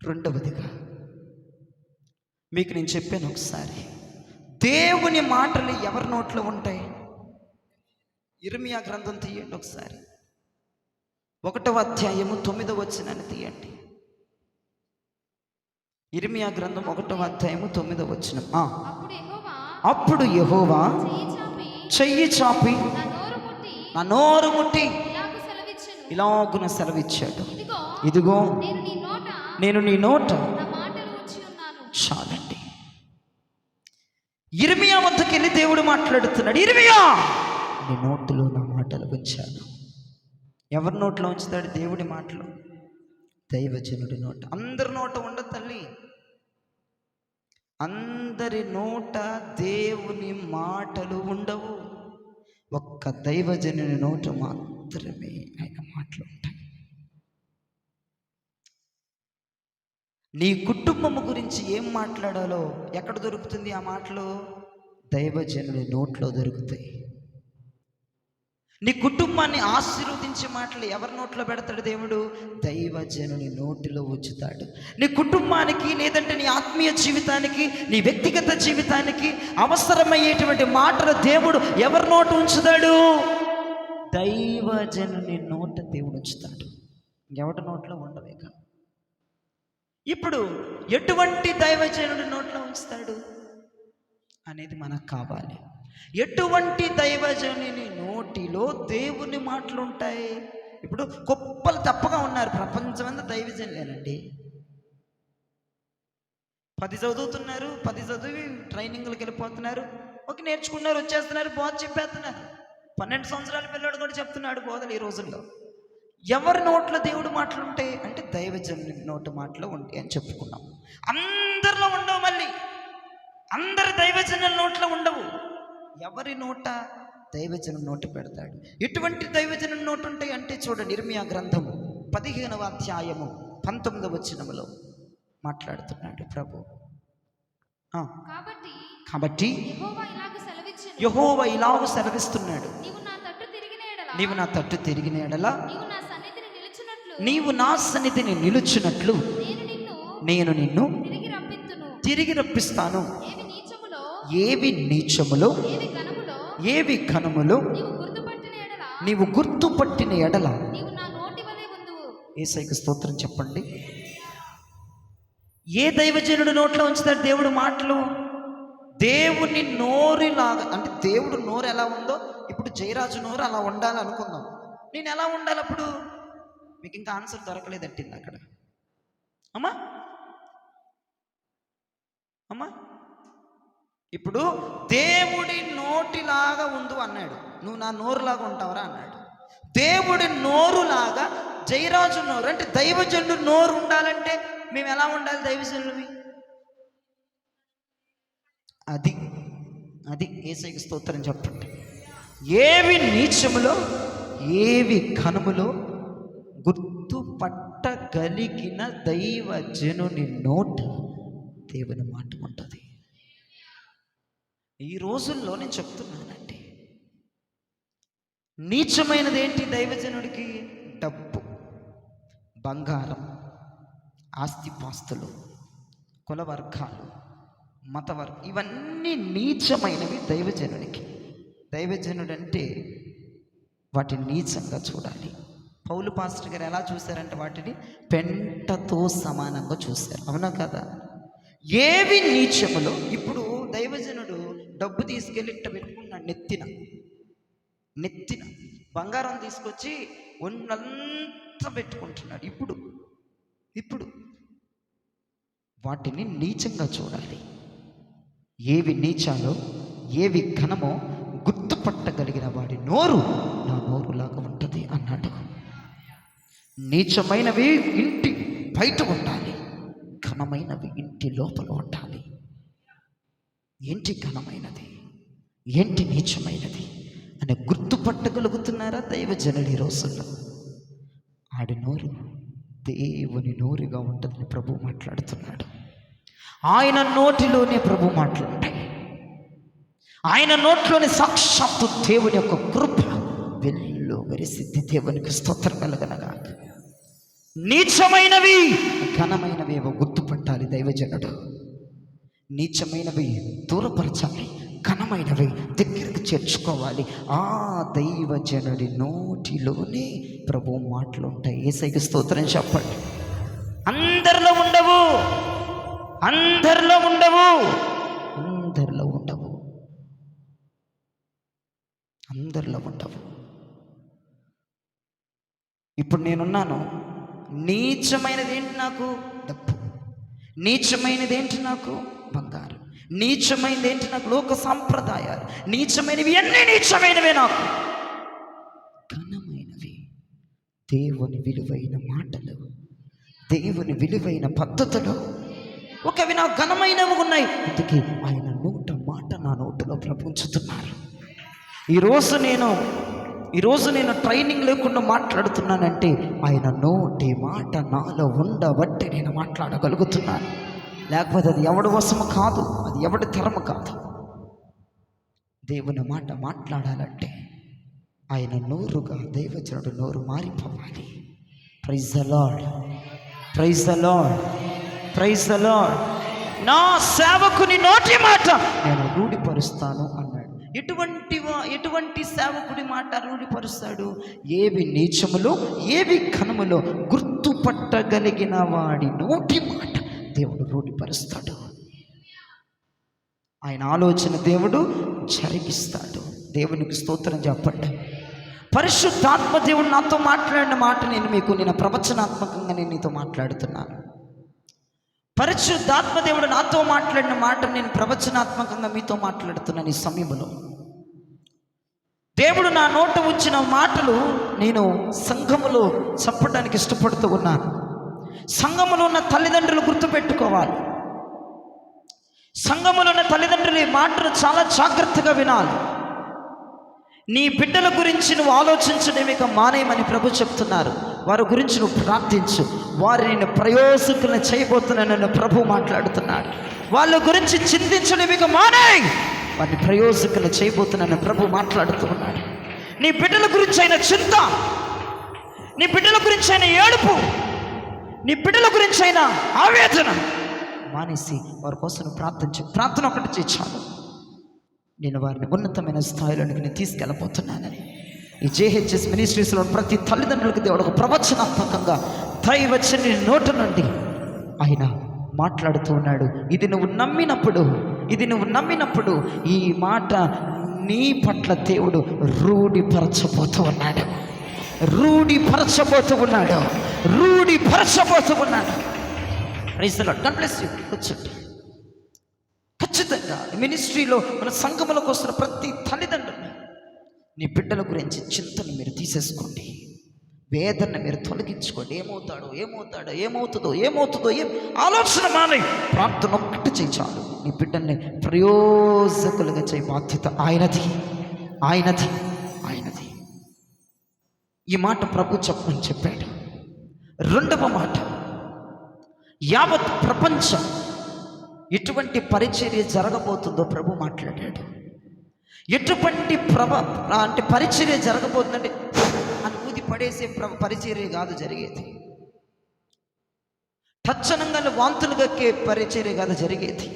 రెండవదిగా మీకు నేను చెప్పాను ఒకసారి, దేవుని మాటలు ఎవరి నోట్లో ఉంటాయి? ఇర్మియా గ్రంథం తీయండి ఒకసారి, 1వ అధ్యాయము 9వ వచనాన్ని తీయండి. ఇర్మియా గ్రంథం 1వ అధ్యాయము 9వ వచనం. అప్పుడు యెహోవా చెయ్యి చాపి నా నోరు ముట్టి ఇలాగున సెలవిచ్చాడు, ఇదిగో నేను నీ నోట. చాలండి. ఇర్మియా వద్దకు వెళ్ళి దేవుడు మాట్లాడుతున్నాడు, ఇర్మియా నీ నోటిలో నా మాటలు ఉంచాను. ఎవరి నోట్లో ఉంచుతాడు దేవుడి మాటలు? దైవజనుడి నోట. అందరి నోట ఉండదు తల్లి, అందరి నోట దేవుని మాటలు ఉండవు. ఒక్క దైవజనుని నోట మాత్రమే ఆయన మాటలు ఉంటాయి. నీ కుటుంబము గురించి ఏం మాట్లాడాలో ఎక్కడ దొరుకుతుంది? ఆ మాటలు దైవజనుడి నోట్లో దొరుకుతాయి. నీ కుటుంబాన్ని ఆశీర్వదించే మాటలు ఎవరి నోట్లో పెడతాడు దేవుడు? దైవజనుని నోటిలో ఉంచుతాడు. నీ కుటుంబానికి, లేదంటే నీ ఆత్మీయ జీవితానికి, నీ వ్యక్తిగత జీవితానికి అవసరమయ్యేటువంటి మాటలు దేవుడు ఎవరి నోట ఉంచుతాడు? దైవజనుని నోట దేవుడు ఉంచుతాడు. ఎవరి నోట్లో ఉండవేక. ఇప్పుడు ఎటువంటి దైవజనుడి నోట్లో ఉంచుతాడు? అనేది మనకు కావాలి. ఎటువంటి దైవజనుని నోటిలో దేవుని మాటలు ఉంటాయి? ఇప్పుడు కుప్పలు తప్పగా ఉన్నారు, ప్రపంచమంతా దైవజనులేనండి. 10 చదువుతున్నారు, 10 చదివి ట్రైనింగ్లకు వెళ్ళిపోతున్నారు, నేర్చుకున్నారు, వచ్చేస్తున్నారు, బోధ చెప్పేస్తున్నారు. 12 సంవత్సరాల పిల్లడు కూడా చెప్తున్నాడు బోధలు ఈ రోజుల్లో. ఎవరి నోట్లో దేవుడు మాటలు ఉంటాయి అంటే దైవజనుని నోటి మాటలు ఉంటాయి అని చెప్పుకున్నాం. అందరిలో ఉండవు, మళ్ళీ అందరి దైవజనుల నోట్లో ఉండవు. ఎవరి నోట? దైవజనం నోటి పెడతాడు. ఎటువంటి దైవజనం నోటు ఉంటాయి అంటే చూడండి, ఇర్మియా గ్రంథము 15వ అధ్యాయము 19వ వచనములో మాట్లాడుతున్నాడు ప్రభు. కాబట్టి యెహోవా ఇలాగ సెలవిస్తున్నాడు, నీవు నా తట్టు తిరిగిన ఎడల, నీవు నా సన్నిధిని నిలుచున్నట్లు నేను నిన్ను తిరిగి రప్పిస్తాను. ఏవి నీచములో ఏవి ఘనములో నీవు గుర్తుపట్టిన ఎడల. యేసయ్యకు స్తోత్రం చెప్పండి. ఏ దైవజనుడు నోట్లో ఉంచుతాడు దేవుడు మాటలు? దేవుని నోరులాగా. అంటే దేవుడు నోరు ఎలా ఉందో ఇప్పుడు జయరాజు నోరు అలా ఉండాలి అనుకుందాం. నేను ఎలా ఉండాలి అప్పుడు? మీకు ఇంకా ఆన్సర్ దొరకలేదట్టింది అక్కడ. అమ్మా అమ్మా ఇప్పుడు దేవుడి నోటిలాగా ఉండు అన్నాడు, నువ్వు నా నోరులాగా ఉంటావరా అన్నాడు. దేవుడి నోరులాగా జయరాజు నోరు అంటే దైవజనుడు నోరు ఉండాలంటే మేము ఎలా ఉండాలి దైవజనుడివి? అది యేసయ్యకు స్తోత్రం చెప్పండి. ఏవి నీచములో ఏవి ఘనములో గుర్తుపట్టగలిగిన దైవజనుని నోట దేవుని మాట ఉంటుంది. ఈ రోజుల్లో నేను చెప్తున్నానండి, నీచమైనది ఏంటి దైవజనుడికి? డబ్బు, బంగారం, ఆస్తిపాస్తులు, కుల వర్గాలు, మతవర్గం, ఇవన్నీ నీచమైనవి దైవజనుడికి. దైవజనుడు అంటే వాటిని నీచంగా చూడాలి. పౌలు పాస్టర్ గారు ఎలా చూశారంటే వాటిని పెంటతో సమానంగా చూశారు. అవునా కదా? ఏవి నీచములో, ఇప్పుడు దైవజనుడు డబ్బు తీసుకెళ్ళి ఇట్ట పెట్టుకున్నాడు నెత్తిన బంగారం తీసుకొచ్చి ఒళ్ళంతా పెట్టుకుంటున్నాడు. ఇప్పుడు వాటిని నీచంగా చూడాలి. ఏవి నీచాలో ఏవి ఘనమో గుర్తుపట్టగలిగిన వాడి నోరు నా నోరులాగా ఉంటుంది అన్నాడు. నీచమైనవి ఇంటి బయట ఉండాలి, ఘనమైనవి ఇంటి లోపల ఉండాలి. ఏంటి ఘనమైనది, ఏంటి నీచమైనది అని గుర్తుపట్టగలుగుతున్నారా దైవజనులు ఈ రోజుల్లో? ఆడి నోరు దేవుని నోరుగా ఉంటుందని ప్రభు మాట్లాడుతున్నాడు. ఆయన నోటిలోనే ప్రభు మాట్లాడాయి. ఆయన నోట్లోని సాక్షాత్తు దేవుని యొక్క కృప వెల్లువరిసిద్ధి. దేవునికి స్తోత్రం కలుగనగా. నీచమైనవి ఘనమైనవి ఏవో గుర్తుపట్టాలి దైవజనుడు. నీచమైనవి దూరపరచాలి, ఘనమైనవి దగ్గరకు చేర్చుకోవాలి. ఆ దైవజనుడి నోటిలోనే ప్రభు మాటలు ఉంటాయి. యేసయ్యకు స్తోత్రం చెప్పండి. అందరిలో ఉండవు, అందరిలో ఉండవు, అందరిలో ఉండవు, అందరిలో ఉండవు. ఇప్పుడు నేనున్నాను, నీచమైనది ఏంటి నాకు? డబ్బు. నీచమైనది ఏంటి నాకు? బంగారం. నీచమైనది ఏంటి నాకు? లోక సాంప్రదాయాలు. నీచమైనవి అన్నీ నీచమైనవే నాకు. ఘనమైనవి దేవుని విలువైన మాటలు, దేవుని విలువైన పద్ధతులు, ఒకవి నా ఘనమైనవి ఉన్నాయి. అందుకే ఆయన నోట మాట నా నోటిలో ప్రపంచుతున్నారు. ఈరోజు నేను ట్రైనింగ్ లేకుండా మాట్లాడుతున్నానంటే ఆయన నోటి మాట నాలో ఉండబట్టి నేను మాట్లాడగలుగుతున్నాను. లేకపోతే అది ఎవడి వశము కాదు, అది ఎవడి తరము కాదు. దేవుని మాట మాట్లాడాలంటే ఆయన నోరుగా దైవజనుడు నోరు మారిపోవాలి. Praise the lord, praise the lord, praise the lord. నా సేవకుని నోటి మాట నేను రూఢిపరుస్తాను అన్నాడు. ఎటువంటి సేవకుడి మాట రూఢిపరుస్తాడు? ఏవి నీచములో ఏవి ఘనములో గుర్తుపట్టగలిగిన వాడి నోటి మాట దేవుడు రూఢిపరుస్తాడు. ఆయన ఆలోచన దేవుడు జరిగిస్తాడు. దేవునికి స్తోత్రం చెప్పండి. పరిశుద్ధాత్మ దేవుడు నాతో మాట్లాడిన మాట నేను ప్రవచనాత్మకంగా నేను నీతో మాట్లాడుతున్నాను. పరిశుద్ధాత్మ దేవుడు నాతో మాట్లాడిన మాట నేను ప్రవచనాత్మకంగా మీతో మాట్లాడుతున్నాను. ఈ సమయంలో దేవుడు నా నోట ఉంచిన మాటలు నేను సంఘములో చెప్పడానికి ఇష్టపడుతూ ఉన్నాను. సంఘములో ఉన్న తల్లిదండ్రులు గుర్తుపెట్టుకోవాలి. సంఘములో ఉన్న తల్లిదండ్రులు ఈ మాటను చాలా జాగ్రత్తగా వినాలి. నీ బిడ్డల గురించి నువ్వు ఆలోచించడం ఇక మానేయమని ప్రభు చెప్తున్నారు. వారి గురించి నువ్వు ప్రార్థించు. వారిని నేను ప్రయోజకులను చేయబోతున్నానని ప్రభు మాట్లాడుతున్నాడు. వాళ్ళ గురించి చింతించడం ఇక మానేయ్, వారిని ప్రయోజకులను చేయబోతున్నానని ప్రభు మాట్లాడుతూ ఉన్నాడు. నీ బిడ్డల గురించి అయిన చింత, నీ బిడ్డల గురించి అయిన ఏడుపు, నీ బిడ్డల గురించి అయిన ఆవేదన మానేసి వారి కోసం ప్రార్థించు. ప్రార్థన ఒకటి చేశాను, నేను వారిని ఉన్నతమైన స్థాయిలోనికి నేను తీసుకెళ్ళబోతున్నానని. ఈ జేహెచ్ఎస్ మినిస్ట్రీస్లో ప్రతి తల్లిదండ్రులకు దేవుడు ఒక ప్రవచనాత్మకంగా దైవచని నోట నుండి ఆయన మాట్లాడుతూ ఉన్నాడు. ఇది నువ్వు నమ్మినప్పుడు ఈ మాట నీ పట్ల దేవుడు రూఢిపరచబోతూ ఉన్నాడు. Praise the Lord. God bless you. కూర్చోండి. ఖచ్చితంగా మినిస్ట్రీలో మన సంఘములకు వస్తున్న ప్రతి తల్లిదండ్రులు నీ బిడ్డల గురించి చింతను మీరు తీసేసుకోండి. వేదన మీరు తొలగించుకోండి. ఏమవుతుందో ఆలోచన మానే. ప్రార్థన ఒక్కటి చేయి చాలు. నీ బిడ్డల్ని ప్రయోజకులుగా చేయ బాధ్యత ఆయనది. ఈ మాట ప్రభు చెప్పమని చెప్పాడు. రెండవ మాట, యావత్ ప్రపంచం ఎటువంటి పరిచర్య జరగబోతుందో ప్రభు మాట్లాడాడు. ఎటువంటి పరిచర్య జరగబోతుందంటే అని ఊది పడేసే పరిచర్య కాదు జరిగేది. తక్షణంగా వాంతులు గక్కే పరిచర్య కాదు జరిగేది.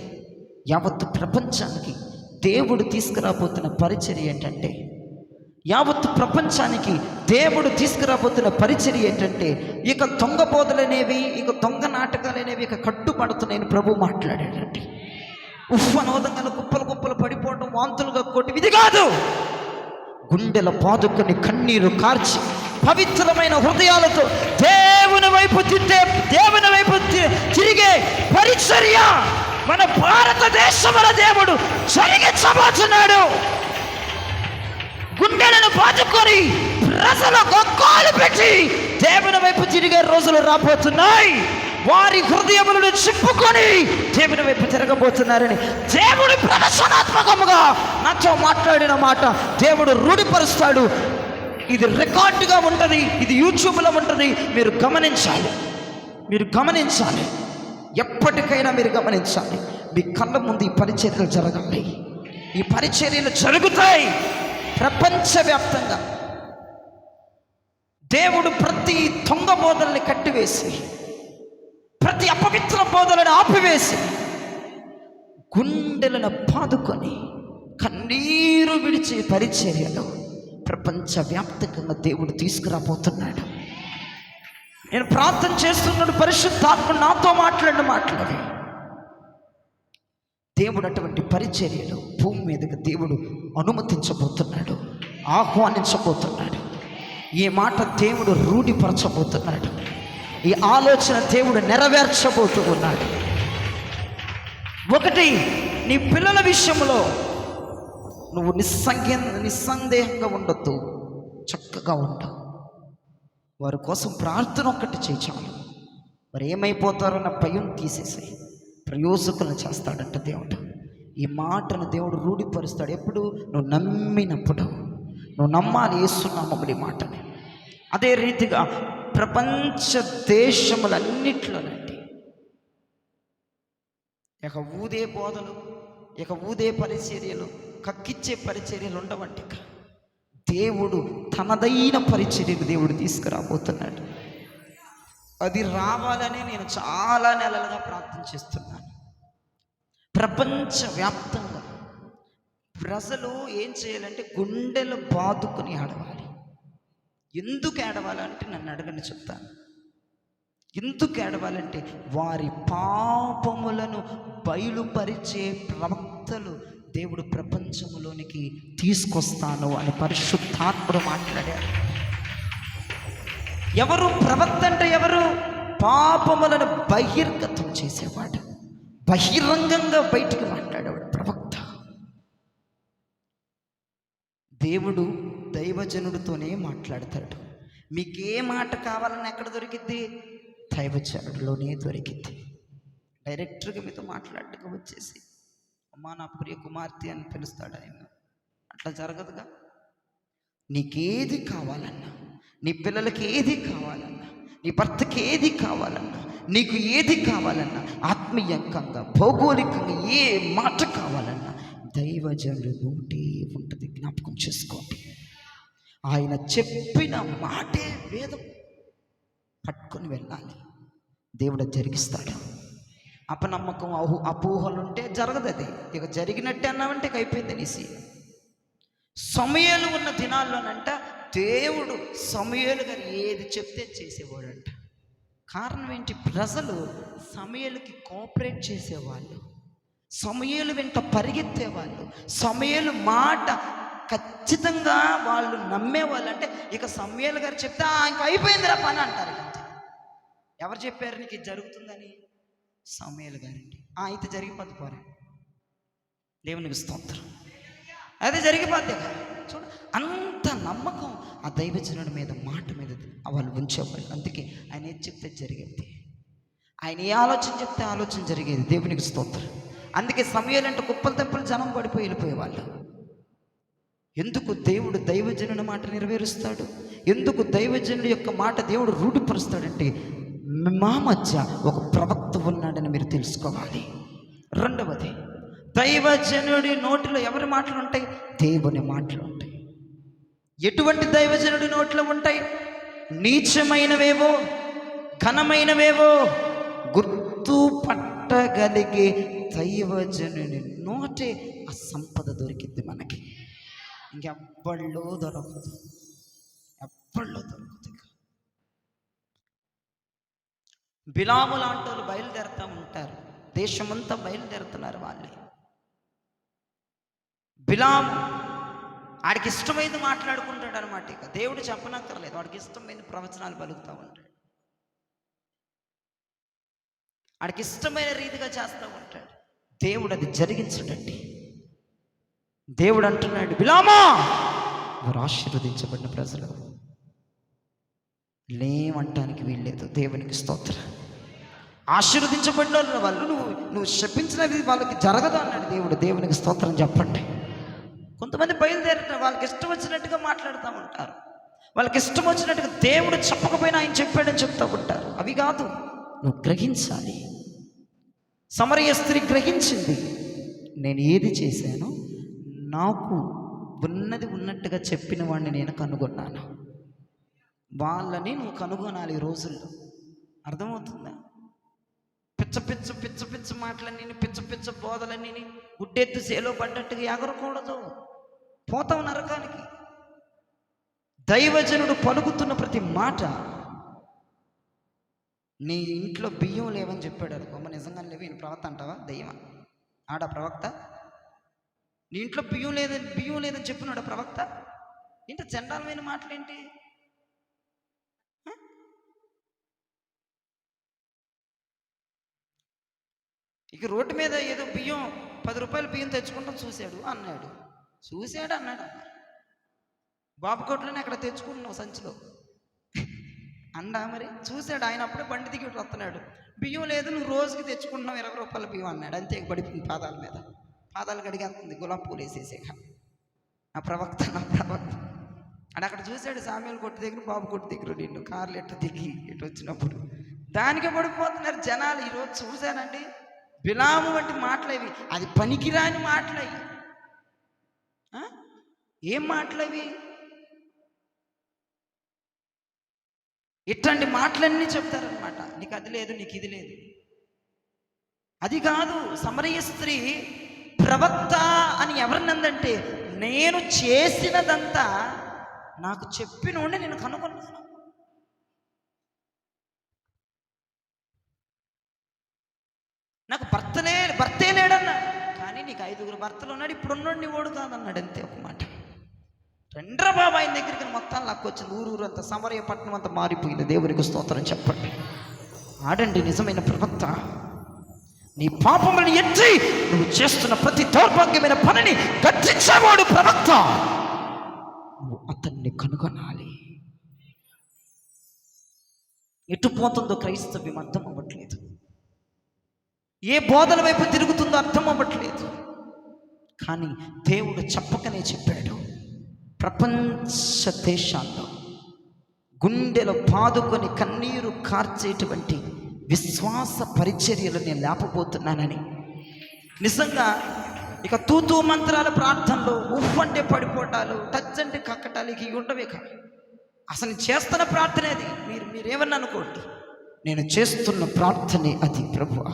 యావత్తు ప్రపంచానికి దేవుడు తీసుకురాబోతున్న పరిచర్య ఏంటంటే, ఇక దొంగ బోధలనేవి, ఇక దొంగ నాటకాలనేవి ఇక కట్టుబడుతున్నాయని ప్రభు మాట్లాడాడండి. ఉఫ్ఫనోదంగా కుప్పలు పడిపోవడం, వాంతులుగా కొట్టి ఇది కాదు. గుండెల పాదుకొని కన్నీరు కార్చి పవిత్రమైన హృదయాలతో దేవుని వైపు తిరిగే పరిచర్య మన భారతదేశంలో దేవుడు జరిగించబోతున్నాడు. గుండెలను బాదుకొని ప్రజల గొంకాలు పెట్టి దేవుని వైపు తిరిగే రోజులు రాబోతున్నాయి. వారి హృదయములను చింపుకొని దేవుని వైపు తిరగబోతున్నారని దేవుడు ప్రదర్శనాత్మకముగా నాతో మాట్లాడిన మాట దేవుడు రూఢిపరుస్తాడు. ఇది రికార్డుగా ఉంటుంది, ఇది యూట్యూబ్లో ఉంటుంది. మీరు గమనించాలి. ఎప్పటికైనా మీరు గమనించాలి. మీ కళ్ళ ముందు ఈ పరిచర్యలు జరగాలి. ఈ పరిచర్యలు జరుగుతాయి ప్రపంచవ్యాప్తంగా. దేవుడు ప్రతి దొంగ బోధల్ని కట్టివేసి, ప్రతి అపవిత్ర బోధలను ఆపివేసి, గుండెలను పాదుకొని కన్నీరు విడిచే పరిచర్యలు ప్రపంచవ్యాప్తంగా దేవుడు తీసుకురాబోతున్నాడు. నేను ప్రార్థన చేస్తున్నాడు. పరిశుద్ధాత్మ నాతో మాట్లాడిన మాటలు దేవుడు అటువంటి పరిచర్యలు భూమి మీదకి దేవుడు అనుమతించబోతున్నాడు, ఆహ్వానించబోతున్నాడు. ఈ మాట దేవుడు రూఢిపరచబోతున్నాడు. ఈ ఆలోచన దేవుడు నెరవేర్చబోతూ ఉన్నాడు. ఒకటి, నీ పిల్లల విషయంలో నువ్వు నిస్సందేహంగా ఉండొద్దు, చక్కగా ఉండవు. వారి కోసం ప్రార్థన ఒక్కటి చేయించాలి. వారు ఏమైపోతారన్న భయం తీసేసాయి. ప్రయోజకులను చేస్తాడంట దేవుడు. ఈ మాటను దేవుడు రూఢిపరుస్తాడు. ఎప్పుడు? నువ్వు నమ్మినప్పుడు. నువ్వు నమ్మాలి యేసునామములో ఈ మాటని. అదే రీతిగా ప్రపంచ దేశములన్నిట్లోనండి ఇక ఊదే బోధలు, ఇక ఊదే పరిచర్యలు, కక్కిచ్చే పరిచర్యలు ఉండవంటి. దేవుడు తనదైన పరిచర్యను దేవుడు తీసుకురాబోతున్నాడు. అది రావాలని నేను చాలా నెలలుగా ప్రార్థన చేస్తున్నాను. ప్రపంచవ్యాప్తంగా ప్రజలు ఏం చేయాలంటే గుండెలు బాదుకుని ఆడవాలి. ఎందుకు ఏడవాలంటే నన్ను అడగని చెప్తాను. ఎందుకు ఏడవాలంటే వారి పాపములను బయలుపరిచే ప్రవక్త ప్రవక్తలు దేవుడు ప్రపంచంలోనికి తీసుకొస్తాను అని పరిశుద్ధాత్ముడు మాట్లాడాడు. ఎవరు ప్రవక్త అంటే ఎవరు? పాపములను బహిర్గతం చేసేవాడు, బహిరంగంగా బయటికి మాట్లాడేవాడు ప్రవక్త. దేవుడు దైవజనుడితోనే మాట్లాడతాడు. మీకే మాట కావాలని ఎక్కడ దొరికిద్ది? దైవజనుడిలోనే దొరికిద్ది. డైరెక్టర్గా మీతో మాట్లాడక వచ్చేసి అమ్మా నా ప్రియ కుమార్తె అని పిలుస్తాడు ఆయన. అట్లా జరగదుగా. నీకేది కావాలన్నా, నీ పిల్లలకి ఏది కావాలన్నా, నీ భర్తకి ఏది కావాలన్నా, నీకు ఏది కావాలన్నా, ఆత్మీయంగా భౌగోళికంగా ఏ మాట కావాలన్నా దైవజనుడు నోటే ఉంటుంది. జ్ఞాపకం చేసుకోండి. ఆయన చెప్పిన మాటే వేదం. పట్టుకొని వెళ్ళాలి. దేవుడు జరిగిస్తాడు. అపనమ్మకం అపోహలుంటే జరగదు. అది ఇక జరిగినట్టే అన్నామంటే ఇక అయిపోయింది నీసి. సమూయేలు ఉన్న దినాల్లోనంట దేవుడు సమూయేలు గారు ఏది చెప్తే చేసేవాడంట. కారణం ఏంటి? ప్రజలు సమూయేలుకి కోఆపరేట్ చేసేవాళ్ళు, సమూయేలు వెంట పరిగెత్తేవాళ్ళు, సమూయేలు మాట ఖచ్చితంగా వాళ్ళు నమ్మేవాళ్ళు. అంటే ఇక సమూయేలు గారు చెప్తే ఇంక అయిపోయిందిరా పని అంటారు. అంతే. ఎవరు చెప్పారు నీకు ఇది జరుగుతుందని? సమూయేలు గారండి. అయితే జరిగిపోద్ది పోరా, దేవునికి స్తోత్రం, అదే జరిగిపోద్ది. చూడ అంత నమ్మకం ఆ దైవజనుడి మీద, మాట మీద వాళ్ళు ఉంచేవాళ్ళు. అందుకే ఆయన ఏది చెప్తే జరిగేది, ఆయన ఏ ఆలోచన చెప్తే ఆలోచన జరిగేది. దేవునికి స్తోత్రం. అందుకే సమూయేలు అంటే కుప్పలు తెప్పలు జనం పడిపోయి వెళ్ళిపోయేవాళ్ళు. ఎందుకు? దేవుడు దైవజనుడి మాట నెరవేరుస్తాడు. ఎందుకు దైవజనుడి యొక్క మాట దేవుడు రూఢిపరుస్తాడంటే మా మధ్య ఒక ప్రవక్త ఉన్నాడని మీరు తెలుసుకోవాలి. రెండవది, దైవజనుడి నోటిలో ఎవరి మాటలు ఉంటాయి? దేవుని మాటలు ఉంటాయి. ఎటువంటి దైవజనుడి నోట్లో ఉంటాయి? నీచమైనవేవో, ఘనమైనవేవో గుర్తుపట్టగలిగే దైవజనుని నోటే ఆ సంపద దొరికింది మనకి. ఇంకెవ్వళ్ళో దొరకదు, ఎవ్వళ్ళో దొరకదు. బిలాము లాంటి వాళ్ళు బయలుదేరుతూ ఉంటారు. దేశమంతా బయలుదేరుతున్నారు వాళ్ళే. బిలాము ఆడికి ఇష్టమైంది మాట్లాడుకుంటాడు అనమాట. ఇక దేవుడు చెప్పనక్కర్లేదు, వాడికి ఇష్టమైన ప్రవచనాలు పలుకుతూ ఉంటాడు, ఆడికి ఇష్టమైన రీతిగా చేస్తూ ఉంటాడు. దేవుడు అది జరిగించడండి. దేవుడు అంటున్నాడు, బిలామా వారు ఆశీర్వదించబడిన ప్రజలు, లేవంటానికి వీల్లేదు. దేవునికి స్తోత్రం. ఆశీర్వదించబడిన వాళ్ళు నువ్వు శపించినది వాళ్ళకి జరగదు అన్నాడు దేవుడు. దేవునికి స్తోత్రం చెప్పండి. కొంతమంది బయలుదేరట వాళ్ళకి ఇష్టం వచ్చినట్టుగా మాట్లాడుతూ ఉంటారు, వాళ్ళకి ఇష్టం వచ్చినట్టుగా దేవుడు చెప్పకపోయినా ఆయన చెప్పాడని చెప్తూ ఉంటారు. అవి కాదు, నువ్వు గ్రహించాలి. సమరయ స్త్రీ గ్రహించింది, నేను ఏది చేశానో నాకు ఉన్నది ఉన్నట్టుగా చెప్పిన వాడిని నేను కనుగొన్నాను. వాళ్ళని నువ్వు కనుగొనాలి ఈ రోజుల్లో. అర్థమవుతుందా? పిచ్చ పిచ్చ పిచ్చ పిచ్చ మాటలన్నీ, పిచ్చ పిచ్చ బోధలన్నీ గుడ్డెత్తు సేలో పడ్డట్టుగా ఎగరకూడదు, పోతావు నరకానికి. దైవజనుడు పలుకుతున్న ప్రతి మాట, నీ ఇంట్లో బియ్యం లేవని చెప్పాడు అనుకో, అమ్మ నిజంగా లేవు, ఈయన ప్రవక్త అంటావా? దయ్యమా ఆడ ప్రవక్త? నీ ఇంట్లో బియ్యం లేదని చెప్పినాడు ప్రవక్త? ఇంత చండాలమైన మాటలేంటి? ఇక రోడ్డు మీద ఏదో బియ్యం 10 రూపాయల బియ్యం తెచ్చుకుంటాం చూశాడు అన్నాడు. బాబు కొట్లోనే అక్కడ తెచ్చుకుంటున్నావు సంచిలో అండా. మరి చూశాడు ఆయన, అప్పుడే బండి దిగి వస్తున్నాడు, బియ్యం లేదు, నువ్వు రోజుకి తెచ్చుకుంటున్నావు 20 రూపాయల బియ్యం అన్నాడు. అంతే పడిపోయింది పాదాల మీద, పాదాలు కడిగేస్తుంది గులాబీ పూలు వేసేసాక. నా ప్రవక్త అని అక్కడ చూశాడు. సామ్యాలు కొట్టు దగ్గర, బాబు కొట్టు దగ్గర నిన్ను కార్లు ఎట్ట దిగి ఎటు వచ్చినప్పుడు దానికే పడిపోతున్నారు జనాలు. ఈరోజు చూశానండి, బిలాము వంటి మాటలవి, అది పనికిరాని మాటలవి. ఏం మాటలవి? ఇట్లాంటి మాటలన్నీ చెప్తారనమాట. నీకు అది లేదు, నీకు ఇది లేదు. అది కాదు, సమరయ స్త్రీ ప్రవక్త అని ఎవరినందంటే, నేను చేసినదంతా నాకు చెప్పినోండి నేను కనుగొన్నాను. నాకు భర్తే లేడన్నా, కానీ నీకు నీకు 5గురు భర్తలు ఉన్నాడు, ఇప్పుడు ఉన్నాడు నీ ఓడు కాదన్నాడు, అంతే ఒక మాట. రెండ్రా బాబా ఆయన దగ్గరికి మొత్తం లాక్కొచ్చింది. ఊరు అంతా సమరయ పట్టణం అంతా మారిపోయింది. దేవునికి స్తోత్రం చెప్పండి. ఆడండి నిజమైన ప్రవక్త. నీ పాపములను ఎత్తి నువ్వు చేస్తున్న ప్రతి దౌర్భాగ్యమైన పనిని గర్జించేవాడు ప్రవక్త. నువ్వు అతన్ని కనుగొనాలి. ఎటు పోతుందో క్రైస్తవ్యం అర్థం అవ్వట్లేదు. ఏ బోధల వైపు తిరుగుతుందో అర్థం అవ్వట్లేదు. కానీ దేవుడు చెప్పకనే చెప్పాడు, ప్రపంచ దేశాల్లో గుండెలో పాదుకొని కన్నీరు కార్చేటువంటి విశ్వాస పరిచర్యలు నేను లేపబోతున్నానని. నిజంగా ఇక తూతూ మంత్రాల ప్రార్థనలు, ఉఫ్ అంటే పడిపోవటాలు, టచ్ అంటే కక్కటాలు ఇక ఉండవే కాదు. అసలు చేస్తున్న ప్రార్థనేది. మీరేమన్నా అనుకోండి, నేను చేస్తున్న ప్రార్థనే అది. ప్రభువా,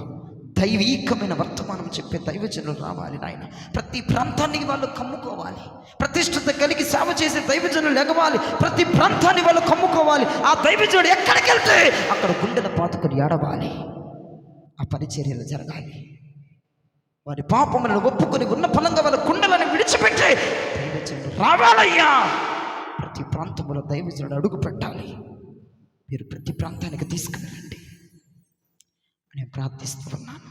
దైవీకమైన వర్తమానం చెప్పే దైవజనులు రావాలి నాయన. ప్రతి ప్రాంతానికి వాళ్ళు కమ్ముకోవాలి. ప్రతిష్ఠత కలిగి సేవ చేసే దైవజనులు లెగవాలి. ప్రతి ప్రాంతాన్ని వాళ్ళు కమ్ముకోవాలి. ఆ దైవజనుడు ఎక్కడికి వెళ్తే అక్కడ గుండెల పాతుకొని ఏడవాలి. ఆ పరిచర్యలు జరగాలి. వారి పాపములను ఒప్పుకొని ఉన్న ఫలంగా వాళ్ళ గుండెలను విడిచిపెట్టే దైవజనుడు రావాలయ్యా. ప్రతి ప్రాంతంలో దైవజనుడు అడుగు పెట్టాలి. మీరు ప్రతి ప్రాంతానికి తీసుకువెళ్ళండి. నేను ప్రార్థిస్తూ ఉన్నాను.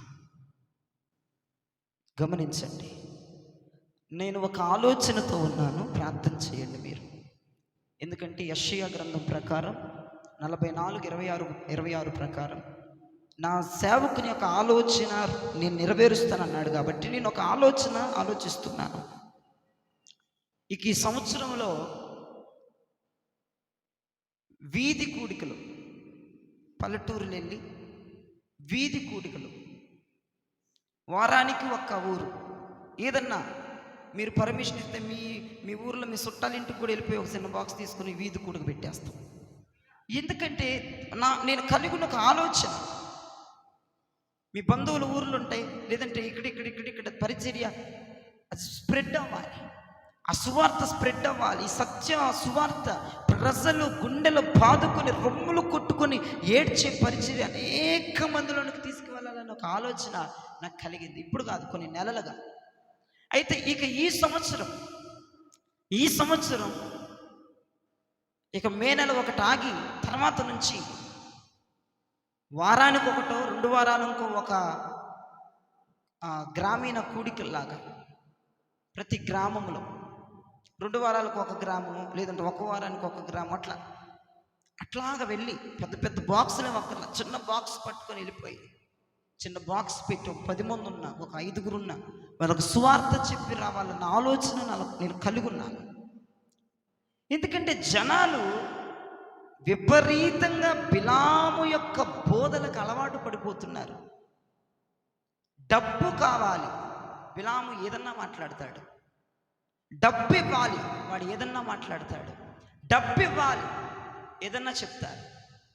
గమనించండి, నేను ఒక ఆలోచనతో ఉన్నాను. ప్రార్థన చేయండి మీరు. ఎందుకంటే యెషయా గ్రంథం ప్రకారం 44:26 ప్రకారం నా సేవకుని యొక్క ఆలోచన నేను నెరవేరుస్తానన్నాడు. కాబట్టి నేను ఒక ఆలోచిస్తున్నాను. ఇక ఈ సంవత్సరంలో వీధి కూడికలు, పల్లెటూరులు వెళ్ళి వీధి కూడికలు, వారానికి ఒక్క ఊరు, ఏదన్నా మీరు పర్మిషన్ ఇస్తే మీ ఊర్లో మీ చుట్టాల ఇంటికి కూడా వెళ్ళిపోయి ఒక చిన్న బాక్స్ తీసుకుని వీధి కూడిక పెట్టేస్తాం. ఎందుకంటే నేను కలిగి ఉన్న ఒక ఆలోచన, మీ బంధువుల ఊర్లు ఉంటాయి, లేదంటే ఇక్కడ పరిచర్య అది స్ప్రెడ్ అవ్వాలి. ఆ సువార్త స్ప్రెడ్ అవ్వాలి. సత్యం, ఆ సువార్త ప్రజలు గుండెలు బాదుకొని రొమ్ములు కొట్టుకొని ఏడ్చే పరిచర్య అనేక మందిలోనికి తీసుకువెళ్ళాలని ఒక ఆలోచన నాకు కలిగింది. ఇప్పుడు కాదు, కొన్ని నెలలుగా. అయితే ఇక ఈ సంవత్సరం ఇక మే నెల ఒకటి ఆగి తర్వాత నుంచి వారానికి ఒకటో 2 వారాలకు ఒక గ్రామీణ కూడికల్లాగా ప్రతి గ్రామంలో 2 వారాలకు ఒక గ్రామం, లేదంటే 1 వారానికి ఒక గ్రామం, అట్లాగా వెళ్ళి పెద్ద బాక్సులే ఒక్కర్లా చిన్న బాక్స్ పట్టుకొని వెళ్ళిపోయి చిన్న బాక్స్ పెట్టి ఒక 10 మంది ఉన్నా, ఒక 5గురు ఉన్నా, వాళ్ళకు సువార్త చెప్పి రావాలన్న ఆలోచన నేను కలిగి ఉన్నాను. ఎందుకంటే జనాలు విపరీతంగా బిలాము యొక్క బోధలకు అలవాటు పడిపోతున్నారు. డబ్బు కావాలి, బిలాము ఏదన్నా మాట్లాడతాడు. డబ్బు ఇవ్వాలి, వాడు ఏదన్నా మాట్లాడతాడు. డబ్బు ఇవ్వాలి, ఏదన్నా చెప్తారు.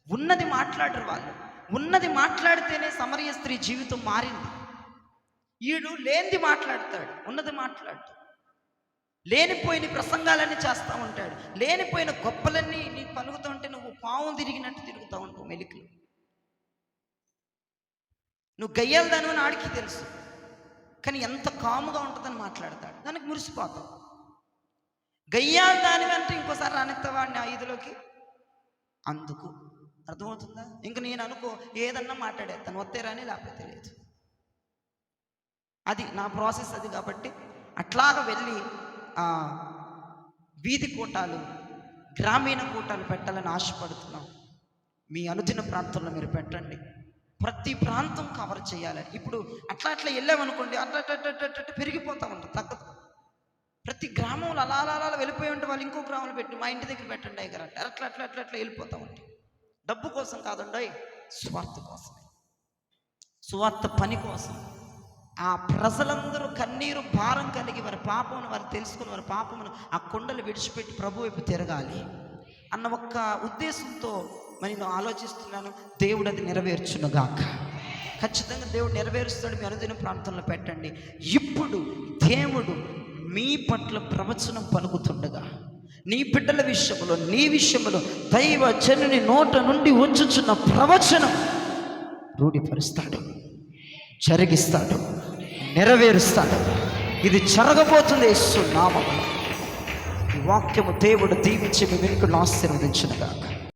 ఉన్నది మాట్లాడరు వాళ్ళు. ఉన్నది మాట్లాడితేనే సమరయ స్త్రీ జీవితం మారింది. ఈడు లేనిది మాట్లాడతాడు, ఉన్నది మాట్లాడు. లేనిపోయిన ప్రసంగాలన్నీ చేస్తూ ఉంటాడు. లేనిపోయిన గొప్పలన్నీ నీకు పలుకుతూ ఉంటే నువ్వు పాము తిరిగినట్టు తిరుగుతూ ఉంటావు మెలికలు. నువ్వు గయ్యాలదాను అని ఆడికి తెలుసు, కానీ ఎంత కాముగా ఉంటుందని మాట్లాడతాడు. దానికి మురిసిపోతావు. గయ్యాలదాని అంటే ఇంకోసారి రానిస్తావాడిని 5లోకి. అందుకు అర్థమవుతుందా? ఇంక నేను అనుకో ఏదన్నా మాట్లాడేస్తాను, వస్తే రాని లేకపోతే లేదు. అది నా ప్రాసెస్ అది. కాబట్టి అట్లాగా వెళ్ళి వీధి కూటాలు, గ్రామీణ కూటాలు పెట్టాలని ఆశపడుతున్నాం. మీ అనుదిన ప్రాంతంలో మీరు పెట్టండి. ప్రతి ప్రాంతం కవర్ చేయాలని. ఇప్పుడు అట్లా వెళ్ళామనుకోండి, అట్లా పెరిగిపోతూ ఉంటుంది, తగ్గదు. ప్రతి గ్రామంలో అలా వెళ్ళిపోయి ఉంటే వాళ్ళు ఇంకో గ్రామంలో పెట్టి మా ఇంటి దగ్గర పెట్టండి దగ్గర అంటే అట్లా వెళ్ళిపోతూ ఉంటాయి. డబ్బు కోసం కాదండి, స్వార్థ కోసం, స్వార్థ పని కోసం. ఆ ప్రజలందరూ కన్నీరు భారం కలిగి వారి పాపమును వారు తెలుసుకుని వారి పాపమును ఆ కొండలు విడిచిపెట్టి ప్రభు వైపు తిరగాలి అన్న ఒక్క ఉద్దేశంతో మరి నేను ఆలోచిస్తున్నాను. దేవుడు అది నెరవేర్చునుగాక. ఖచ్చితంగా దేవుడు నెరవేరుస్తాడు. మీ అనుదిన ప్రాంతంలో పెట్టండి. ఇప్పుడు దేవుడు మీ పట్ల ప్రవచనం పలుకుతుండగా నీ బిడ్డల విషయంలో, నీ విషయంలో దైవ జనుని నోట నుండి వచ్చుచున్న ప్రవచనం రూఢిపరుస్తాడు, జరిగిస్తాడు, నెరవేరుస్తాడు. ఇది జరగబోతుంది యేసు నామములో. ఈ వాక్యము దేవుడు దీవించి మీ వెనుకను ఆశీర్వదించునుగాక.